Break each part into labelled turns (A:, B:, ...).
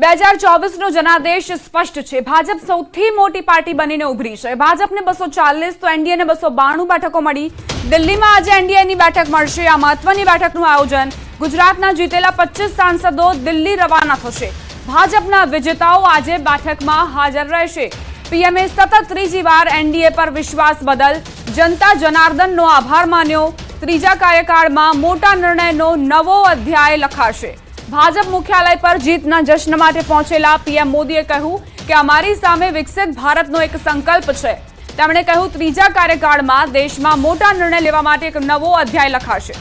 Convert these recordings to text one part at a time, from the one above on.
A: 2024 જનાદેશ સ્પષ્ટ છે। ભાજપ સૌથી મોટી પાર્ટી બનીને ઉભરી છે। ભાજપને 240 તો એનડીએને 292 બેઠકો મળી। દિલ્હીમાં આજે એનડીએની બેઠક મળશે। આ મહત્વની બેઠકનું આયોજન ગુજરાતના જીતેલા 25 સાંસદો દિલ્હી રવાના થશે। ભાજપના વિજેતાઓ આજે બેઠકમાં હાજર રહેશે। પીએમએ સતત ત્રીજી વાર એનડીએ પર વિશ્વાસ બદલ જનતા જનાર્દનનો આભાર માન્યો। ત્રીજા કાર્યકાળમાં મોટા નિર્ણયનો નવો અધ્યાય લખાશે। भाजप मुख्यालय पर जीतना जश्न माटे पहुंचेला पीएम मोदीए कह્યું કે અમારી સામે વિકસિત ભારતનો એક સંકલ્પ છે। તેમણે કહ્યું ત્રીજા કાર્યકાળમાં દેશમાં મોટા નિર્ણય લેવા માટે એક નવો અધ્યાય લખાશે।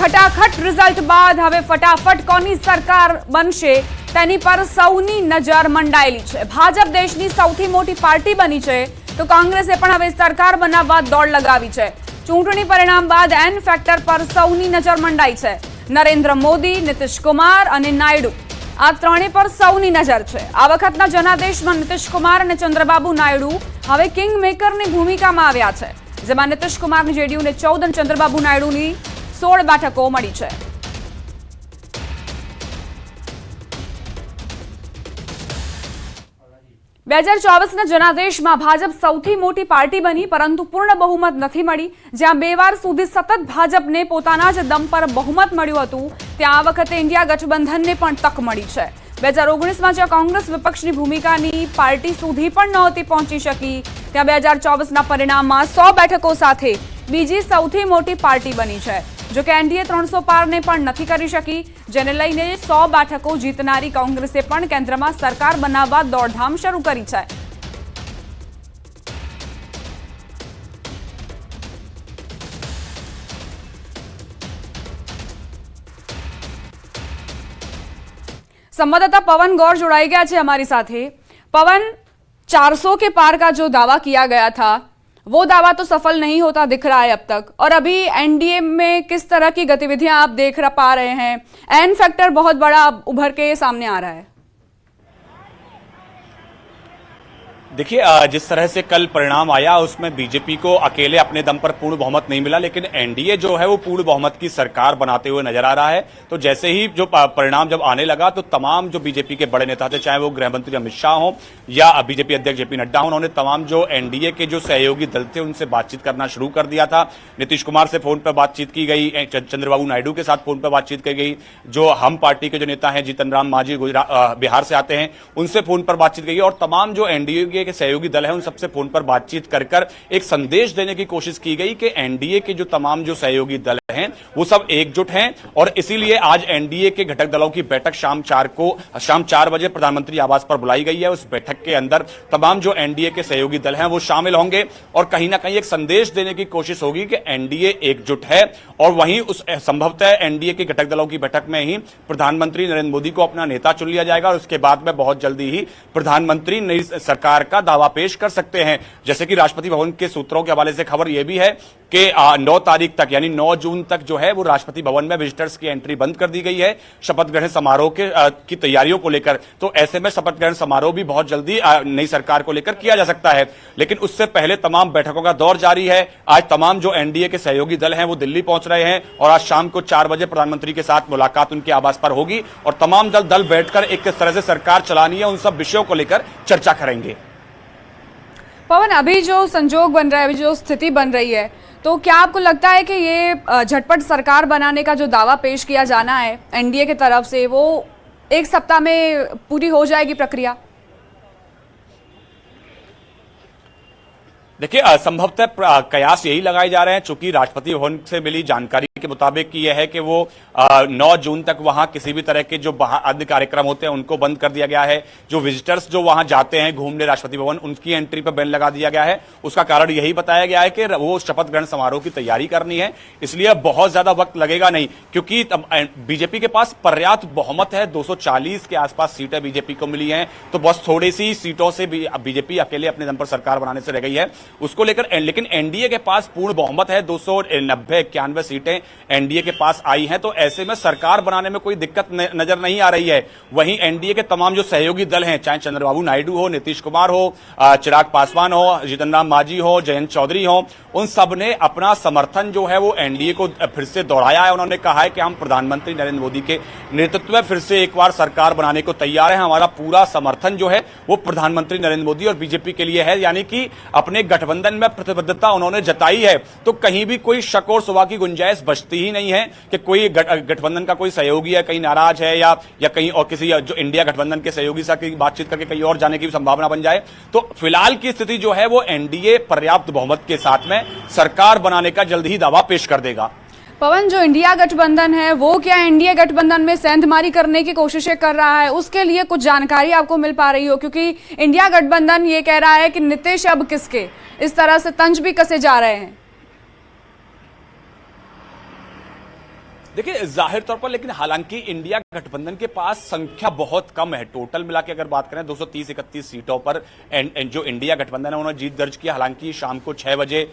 A: खटाखट रिजल्ट बाद हवे फटाफट कोनी सरकार बनशे तेनी पर सौनी नजर मंडायेली छे। भाजप देशनी सौथी मोटी पार्टी बनी छे तो कांग्रेसे पण हवे सरकार बनाववा दौड़ लगावी छे। चूंटणी परिणाम बाद एन फैक्टर पर सौनी नजर मंडाई छे। नरेन्द्र मोदी, नीतीश कुमार अने नायडू आ त्रणेय पर सौनी नजर छे। आ वखतना जनादेशमां नीतीश कुमार अने चंद्रबाबू नायडू हवे किंग मेकरनी भूमिकामां आव्या छे। जेमां नीतीश कुमारनी जेडीयूने 14 अने चंद्रबाबू नायडूनी 16 બેઠકો મળી છે। 2024ના જનાદેશમાં ભાજપ સૌથી મોટી પાર્ટી બની પરંતુ પૂર્ણ બહુમત નથી મળી। જ્યાં 2 વાર સુધી સતત ભાજપને પોતાના જ દમ પર બહુમત મળ્યું હતું ત્યાં આ વખતે ઇન્ડિયા ગઠબંધનને પણ તક મળી છે। 2019માં જ્યાં કોંગ્રેસ વિપક્ષની ભૂમિકાની પાર્ટી સુધી પણ નહોતી પહોંચી શકી ત્યાં 2024ના પરિણામમાં 100 બેઠકો સાથે બીજી સૌથી મોટી પાર્ટી બની છે। जो कि एनडीए 300 पार ने पण नथी करी शकी, जेने लईने 100 बैठकों जीतनारी कांग्रेसे पण केन्द्रमां सरकार बनाववा दौड़धाम शरू करी छे। संवाददाता पवन गौर जुड़ाई गया है हमारी साथे। पवन, 400 के पार का जो दावा किया गया था वो दावा तो सफल नहीं होता दिख रहा है अब तक, और अभी एनडीए में किस तरह की गतिविधियां आप देख पा रहे हैं? एन फैक्टर बहुत बड़ा उभर के सामने आ रहा है।
B: देखिए, जिस तरह से कल परिणाम आया उसमें बीजेपी को अकेले अपने दम पर पूर्ण बहुमत नहीं मिला, लेकिन एनडीए जो है वो पूर्ण बहुमत की सरकार बनाते हुए नजर आ रहा है। तो जैसे ही जो परिणाम जब आने लगा तो तमाम जो बीजेपी के बड़े नेता थे, चाहे वो गृह मंत्री अमित शाह हो या बीजेपी अध्यक्ष जेपी नड्डा हो, उन्होंने तमाम जो एनडीए के जो सहयोगी दल थे उनसे बातचीत करना शुरू कर दिया था। नीतीश कुमार से फोन पर बातचीत की गई, चंद्रबाबू नायडू के साथ फोन पर बातचीत की गई, जो हम पार्टी के जो नेता हैं जीतन राम मांझी बिहार से आते हैं उनसे फोन पर बातचीत की गई, और तमाम जो एनडीए के सहयोगी दल है उन सबसे फोन पर बातचीत कर एक संदेश देने की कोशिश की गई कि एनडीए के जो तमाम जो सहयोगी दल हैं वो सब एकजुट हैं, और इसीलिए आज एनडीए के घटक दलों की बैठक शाम 4 बजे प्रधानमंत्री आवास पर बुलाई गई है। उस बैठक के अंदर तमाम जो एनडीए के सहयोगी दल हैं वो शामिल होंगे और कहीं ना कहीं एक संदेश देने की कोशिश होगी कि एनडीए एकजुट है। और वहीं उस संभवतः एनडीए के घटक दलों की बैठक में ही प्रधानमंत्री नरेंद्र मोदी को अपना नेता चुन लिया जाएगा, और उसके बाद में बहुत जल्दी ही प्रधानमंत्री नई सरकार का दावा पेश कर सकते हैं। जैसे कि राष्ट्रपति भवन के सूत्रों के हवाले से खबर यह भी है कि 9 तारीख तक यानी 9 जून तक जो है वो राष्ट्रपति भवन में विजिटर्स की एंट्री बंद कर दी गई है शपथ ग्रहण समारोह की तैयारियों को लेकर। तो ऐसे में शपथ ग्रहण समारोह भी बहुत जल्दी नई सरकार को लेकर किया जा सकता है, लेकिन उससे पहले तमाम बैठकों का दौर जारी है। आज तमाम जो एनडीए के सहयोगी दल हैं वो दिल्ली पहुंच रहे हैं और आज शाम को 4 बजे प्रधानमंत्री के साथ मुलाकात उनके आवास पर होगी और तमाम दल बैठकर एक किस तरह से सरकार चलानी है उन सब विषयों को लेकर चर्चा करेंगे।
A: पवन, अभी जो संजोग बन रहा है, अभी जो स्थिति बन रही है, तो क्या आपको लगता है कि ये झटपट सरकार बनाने का जो दावा पेश किया जाना है एनडीए की तरफ से वो 1 सप्ताह में पूरी हो जाएगी प्रक्रिया?
B: देखिए, संभवतः कयास यही लगाए जा रहे हैं, चूंकि राष्ट्रपति भवन से मिली जानकारी के मुताबिक यह है कि वो 9 जून तक वहां किसी भी तरह के जो अन्य कार्यक्रम होते हैं उनको बंद कर दिया गया है। जो विजिटर्स जो वहां जाते हैं घूमने राष्ट्रपति भवन उनकी एंट्री पर बैन लगा दिया गया है। उसका कारण यही बताया गया है कि वो शपथ ग्रहण समारोह की तैयारी करनी है, इसलिए बहुत ज्यादा वक्त लगेगा नहीं, क्योंकि बीजेपी के पास पर्याप्त बहुमत है। 240 के आसपास सीटें बीजेपी को मिली हैं, तो बस थोड़ी सी सीटों से बीजेपी अकेले अपने दम पर सरकार बनाने से रह गई है उसको लेकर। लेकिन एनडीए के पास पूर्ण बहुमत है, 290-91 सीटें एनडीए के पास आई हैं, तो ऐसे में सरकार बनाने में कोई दिक्कत नजर नहीं आ रही है। वहीं एनडीए के तमाम जो सहयोगी दल हैं, चाहे चंद्रबाबू नायडू हो, नीतीश कुमार हो, चिराग पासवान हो, जीतन राम मांझी हो, जयंत चौधरी हो, उन सब ने अपना समर्थन जो है वो एनडीए को फिर से दोहराया है। उन्होंने कहा है कि हम प्रधानमंत्री नरेंद्र मोदी के नेतृत्व में फिर से एक बार सरकार बनाने को तैयार है। हमारा पूरा समर्थन जो है वो प्रधानमंत्री नरेंद्र मोदी और बीजेपी के लिए है, यानी कि अपने गठबंधन में प्रतिबद्धता उन्होंने जताई है। तो कहीं भी कोई शक और शुबा की गुंजाइश बचती ही नहीं है कि कोई गठबंधन का कोई सहयोगी है, कहीं नाराज है या कहीं और किसी जो इंडिया गठबंधन के सहयोगी साथ बातचीत करके कहीं और जाने की संभावना बन जाए। तो फिलहाल की स्थिति जो है वो एनडीए पर्याप्त बहुमत के साथ में सरकार बनाने का जल्द ही दावा पेश कर देगा।
A: पवन, जो इंडिया गठबंधन है वो क्या इंडिया गठबंधन में सेंधमारी करने की कोशिशें कर रहा है? उसके लिए कुछ जानकारी आपको मिल पा रही हो? क्योंकि इंडिया गठबंधन ये कह रहा है कि नीतीश अब किसके, इस तरह से तंज भी कसे जा रहे हैं।
B: देखिए, जाहिर तौर पर लेकिन हालांकि इंडिया गठबंधन के पास संख्या बहुत कम है। टोटल मिला के अगर बात करें 230-31 सीटों पर जो इंडिया गठबंधन है उन्होंने जीत दर्ज की। हालांकि शाम को 6 बजे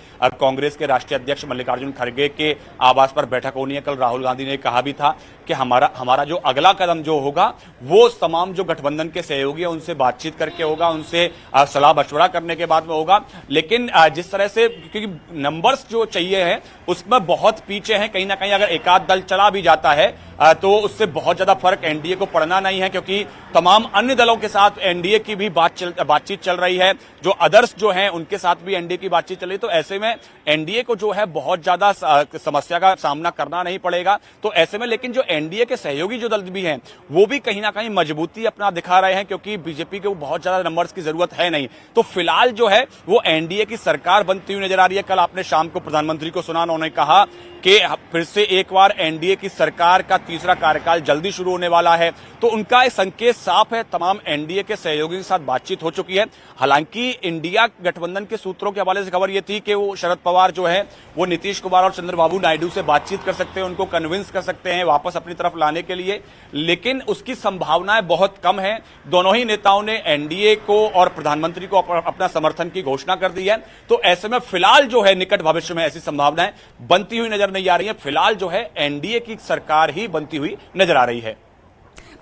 B: कांग्रेस के राष्ट्रीय अध्यक्ष मल्लिकार्जुन खड़गे के आवास पर बैठक होनी है। कल राहुल गांधी ने कहा भी था कि हमारा जो अगला कदम जो होगा वो तमाम जो गठबंधन के सहयोगी है उनसे बातचीत करके होगा, उनसे सलाह मशवरा करने के बाद में होगा। लेकिन जिस तरह से, क्योंकि नंबर्स जो चाहिए है उसमें बहुत पीछे हैं, कहीं ना कहीं अगर एकाध दल चला भी जाता है तो उससे बहुत ज्यादा फर्क एनडीए को पड़ना नहीं है, क्योंकि तमाम अन्य दलों के साथ एनडीए की भी बातचीत चल रही है। जो अदर्स जो हैं उनके साथ भी एनडीए की बातचीत चल रही है। तो ऐसे में एनडीए को जो है बहुत ज्यादा समस्या का सामना करना नहीं पड़ेगा। तो ऐसे में लेकिन जो एनडीए के सहयोगी जो दल भी हैं वो भी कहीं ना कहीं मजबूती अपना दिखा रहे हैं, क्योंकि बीजेपी को बहुत ज्यादा नंबर्स की जरूरत है नहीं। तो फिलहाल जो है वो एनडीए की सरकार बनती हुई नजर आ रही है। कल आपने शाम को प्रधानमंत्री को सुना, उन्होंने कहा कि फिर से एक बार एनडीए की सरकार का तीसरा कार्यकाल जल्दी शुरू होने वाला है। तो उनका एक संकेत साफ है। तमाम एनडीए के सहयोगियों के साथ बातचीत हो चुकी है। हालांकि इंडिया गठबंधन के सूत्रों के हवाले से खबर यह थी कि वो शरद पवार जो है वो नीतीश कुमार और चंद्रबाबू नायडू से बातचीत कर सकते हैं, उनको कन्विंस कर सकते हैं वापस अपनी तरफ लाने के लिए, लेकिन उसकी संभावनाएं बहुत कम है। दोनों ही नेताओं ने एनडीए को और प्रधानमंत्री को अपना समर्थन की घोषणा कर दी है। तो ऐसे में फिलहाल जो है निकट भविष्य में ऐसी संभावनाएं बनती हुई नजर नहीं आ रही है। फिलहाल जो है एनडीए की सरकार ही बनती हुई नजर आ रही है।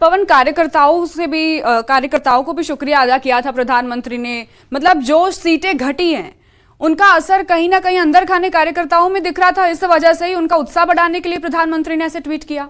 A: पवन, कार्यकर्ताओं को भी शुक्रिया अदा किया था प्रधानमंत्री ने। मतलब जो सीटें घटी हैं उनका असर कहीं ना कहीं अंदर खाने कार्यकर्ताओं में दिख रहा था। इस वजह से ही उनका उत्साह बढ़ाने के लिए प्रधानमंत्री ने ऐसे ट्वीट किया।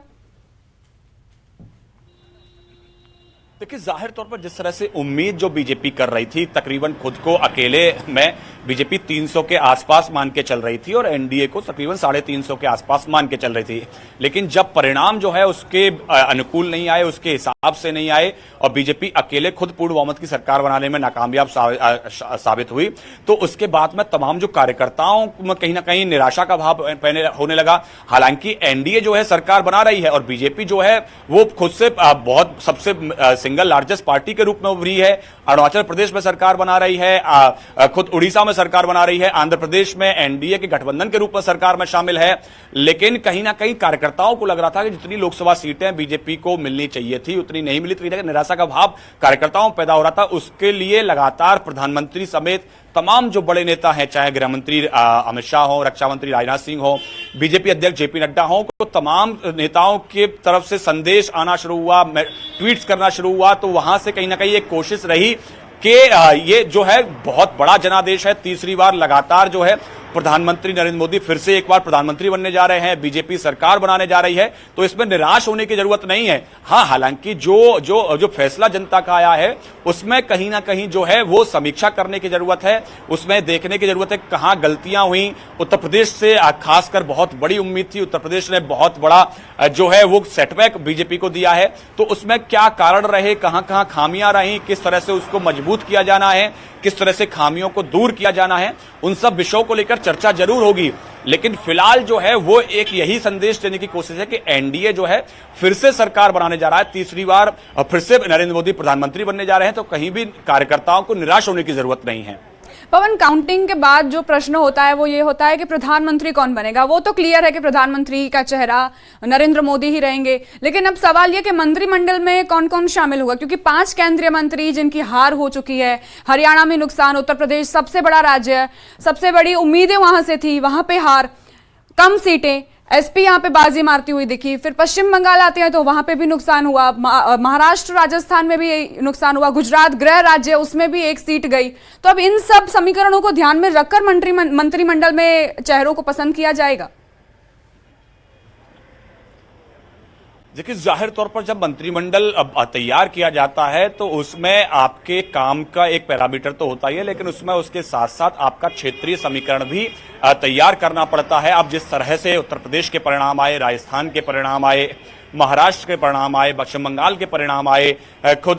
B: देखिए, जाहिर तौर पर जिस तरह से उम्मीद जो बीजेपी कर रही थी, तकरीबन खुद को अकेले में बीजेपी 300 के आसपास मान के चल रही थी और एनडीए को तकरीबन 350 के आसपास मान के चल रही थी। लेकिन जब परिणाम जो है उसके अनुकूल नहीं आए, उसके हिसाब से नहीं आए और बीजेपी अकेले खुद पूर्ण बहुमत की सरकार बनाने में नाकामयाब साबित हुई, तो उसके बाद में तमाम जो कार्यकर्ताओं में कहीं ना कहीं निराशा का भाव होने लगा। हालांकि एनडीए जो है सरकार बना रही है और बीजेपी जो है वो खुद से बहुत सबसे सिंगल लार्जेस्ट पार्टी के रूप में उभरी है। अरुणाचल प्रदेश में सरकार बना रही है, खुद उड़ीसा में सरकार बना रही है, आंध्र प्रदेश में एनडीए के गठबंधन के रूप में सरकार में शामिल है। लेकिन कहीं ना कहीं कार्यकर्ताओं को लग रहा था कि जितनी लोकसभा सीटें बीजेपी को मिलनी चाहिए थी उतनी नहीं मिली। तो निराशा का भाव कार्यकर्ताओं में पैदा हो रहा था। उसके लिए लगातार प्रधानमंत्री समेत तमाम जो बड़े नेता हैं, चाहे गृह मंत्री अमित शाह हो, रक्षा मंत्री राजनाथ सिंह हो, बीजेपी अध्यक्ष जेपी नड्डा हो, तो तमाम नेताओं की तरफ से संदेश आना शुरू हुआ, ट्वीट्स करना शुरू हुआ। तो वहां से कहीं ना कहीं एक कोशिश रही कि ये जो है बहुत बड़ा जनादेश है, तीसरी बार लगातार जो है प्रधानमंत्री नरेंद्र मोदी फिर से एक बार प्रधानमंत्री बनने जा रहे हैं, बीजेपी सरकार बनाने जा रही है। तो इसमें निराश होने की जरूरत नहीं है। हाँ, हालांकि जो फैसला जनता का आया है उसमें कहीं ना कहीं जो है वो समीक्षा करने की जरूरत है, उसमें देखने की जरूरत है कहां गलतियां हुई। उत्तर प्रदेश से खासकर बहुत बड़ी उम्मीद थी, उत्तर प्रदेश ने बहुत बड़ा जो है वो सेटबैक बीजेपी को दिया है। तो उसमें क्या कारण रहे, कहां कहां खामियां रही, किस तरह से उसको मजबूत किया जाना है, किस तरह से खामियों को दूर किया जाना है, उन सब विषयों को लेकर चर्चा जरूर होगी। लेकिन फिलहाल जो है वो एक यही संदेश देने की कोशिश है कि एनडीए जो है फिर से सरकार बनाने जा रहा है, तीसरी बार फिर से नरेंद्र मोदी प्रधानमंत्री बनने जा रहे हैं। तो कहीं भी कार्यकर्ताओं को निराश होने की जरूरत नहीं है।
A: पवन, काउंटिंग के बाद जो प्रश्न होता है वो ये होता है कि प्रधानमंत्री कौन बनेगा। वो तो क्लियर है कि प्रधानमंत्री का चेहरा नरेंद्र मोदी ही रहेंगे, लेकिन अब सवाल ये कि मंत्रिमंडल में कौन कौन शामिल होगा, क्योंकि 5 केंद्रीय मंत्री जिनकी हार हो चुकी है, हरियाणा में नुकसान, उत्तर प्रदेश सबसे बड़ा राज्य है, सबसे बड़ी उम्मीदें वहां से थी, वहां पे हार, कम सीटें, एसपी यहाँ पे बाजी मारती हुई दिखी, फिर पश्चिम बंगाल आते हैं तो वहां पे भी नुकसान हुआ, महाराष्ट्र राजस्थान में भी नुकसान हुआ, गुजरात गृह राज्य उसमें भी एक सीट गई। तो अब इन सब समीकरणों को ध्यान में रखकर मंत्रिमंडल में चेहरों को पसंद किया जाएगा।
B: देखिए, जाहिर तौर पर जब मंत्रिमंडल तैयार किया जाता है तो उसमें आपके काम का एक पैरामीटर तो होता ही है, लेकिन उसमें उसके साथ साथ आपका क्षेत्रीय समीकरण भी तैयार करना पड़ता है। अब जिस तरह से उत्तर प्रदेश के परिणाम आए, राजस्थान के परिणाम आए, महाराष्ट्र के परिणाम आए, पश्चिम बंगाल के परिणाम आए, खुद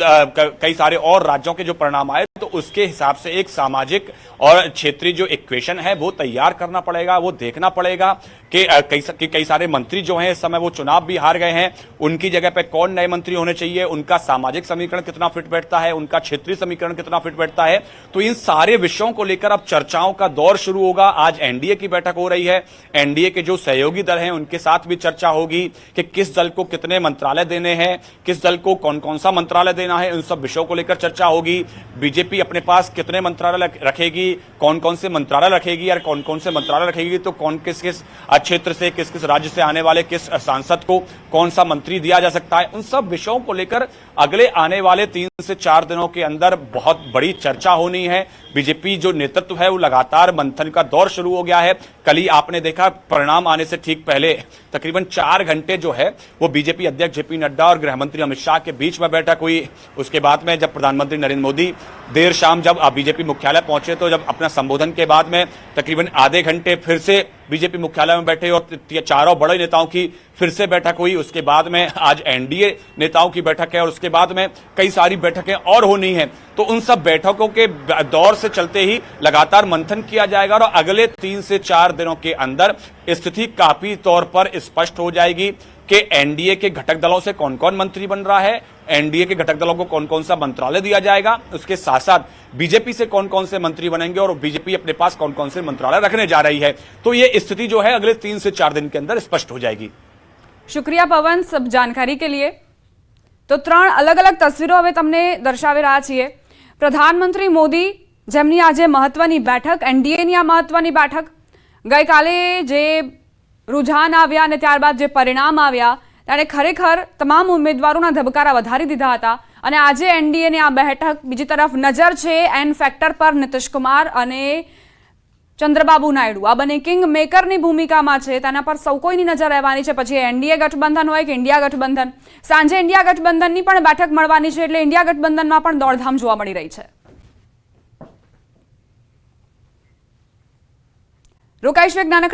B: कई सारे और राज्यों के जो परिणाम आए, तो उसके हिसाब से एक सामाजिक और क्षेत्रीय जो इक्वेशन है वो तैयार करना पड़ेगा। वो देखना पड़ेगा कि कई सारे मंत्री जो हैं इस समय वो चुनाव भी हार गए हैं, उनकी जगह पे कौन नए मंत्री होने चाहिए, उनका सामाजिक समीकरण कितना फिट बैठता है, उनका क्षेत्रीय समीकरण कितना फिट बैठता है। तो इन सारे विषयों को लेकर अब चर्चाओं का दौर शुरू होगा। आज एनडीए की बैठक हो रही है, एनडीए के जो सहयोगी दल हैं उनके साथ भी चर्चा होगी कि किस दल को कितने मंत्रालय देने हैं, किस दल को कौन कौन सा मंत्रालय देना है, इन सब विषयों को लेकर चर्चा होगी। बीजेपी अपने पास कितने मंत्रालय रखेगी, कौन कौन से मंत्रालय रखेगी और कौन कौन से मंत्रालय रखेगी, तो कौन किस किस क्षेत्र से, किस किस राज्य से आने वाले किस सांसद को कौन सा मंत्री दिया जा सकता है, उन सब विषयों को लेकर अगले आने वाले 3 से 4 दिनों के अंदर बहुत बड़ी चर्चा होनी है। बीजेपी जो नेतृत्व है वो लगातार मंथन का दौर शुरू हो गया है। कल ही आपने देखा परिणाम आने से ठीक पहले तकरीबन 4 घंटे जो है वो बीजेपी अध्यक्ष जेपी नड्डा और गृह मंत्री अमित शाह के बीच में बैठक हुई। उसके बाद में जब प्रधानमंत्री नरेंद्र मोदी देर शाम जब बीजेपी मुख्यालय पहुंचे तो जब अपना संबोधन के बाद में तकरीबन आधे घंटे फिर से बीजेपी मुख्यालय में बैठे और चारों बड़े नेताओं की फिर से बैठक हुई। उसके बाद में आज एनडीए नेताओं की बैठक है और उसके बाद में कई सारी बैठकें और होनी है। तो उन सब बैठकों के दौर से चलते ही लगातार मंथन किया जाएगा और अगले 3 से 4 दिनों के अंदर स्थिति काफी तौर पर स्पष्ट हो जाएगी कि एनडीए के घटक दलों से कौन कौन मंत्री बन रहा है, एनडीए के घटक दलों को कौन कौन सा मंत्रालय दिया जाएगा, उसके साथ साथ बीजेपी से कौन कौन से मंत्री बनेंगे और बीजेपी अपने पास कौन कौन से मंत्रालय रखने जा रही है। तो ये स्थिति जो है अगले 3 से 4 दिन के अंदर स्पष्ट हो जाएगी।
A: शुक्रिया पवन सब जानकारी के लिए। तो 3 अलग अलग तस्वीरों હવે તમને દર્શાવી રહ્યા છીએ। પ્રધાનમંત્રી મોદી જેમની આજે મહત્વની બેઠક, એનડીએની આ મહત્વની બેઠક, ગઈકાલે જે रुझान આવ્યા અને ત્યારબાદ જે પરિણામ આવ્યા તેણે ખરેખર તમામ ઉમેદવારોના ધબકારા વધારી દીધા હતા અને આજે એનડીએની આ બેઠક, બીજી તરફ નજર છે એન ફેક્ટર પર નીતિશ કુમાર અને ચંદ્રબાબુ નાયડુ આ બંને કિંગ મેકરની ભૂમિકામાં છે, તેના પર સૌ કોઈની નજર રહેવાની છે। પછી એનડીએ ગઠબંધન હોય કે ઇન્ડિયા ગઠબંધન, સાંજે ઇન્ડિયા ગઠબંધનની પણ બેઠક મળવાની છે, એટલે ઇન્ડિયા ગઠબંધનમાં પણ દોડધામ જોવા મળી રહી છે। રોકાઈશું એક નાનકડા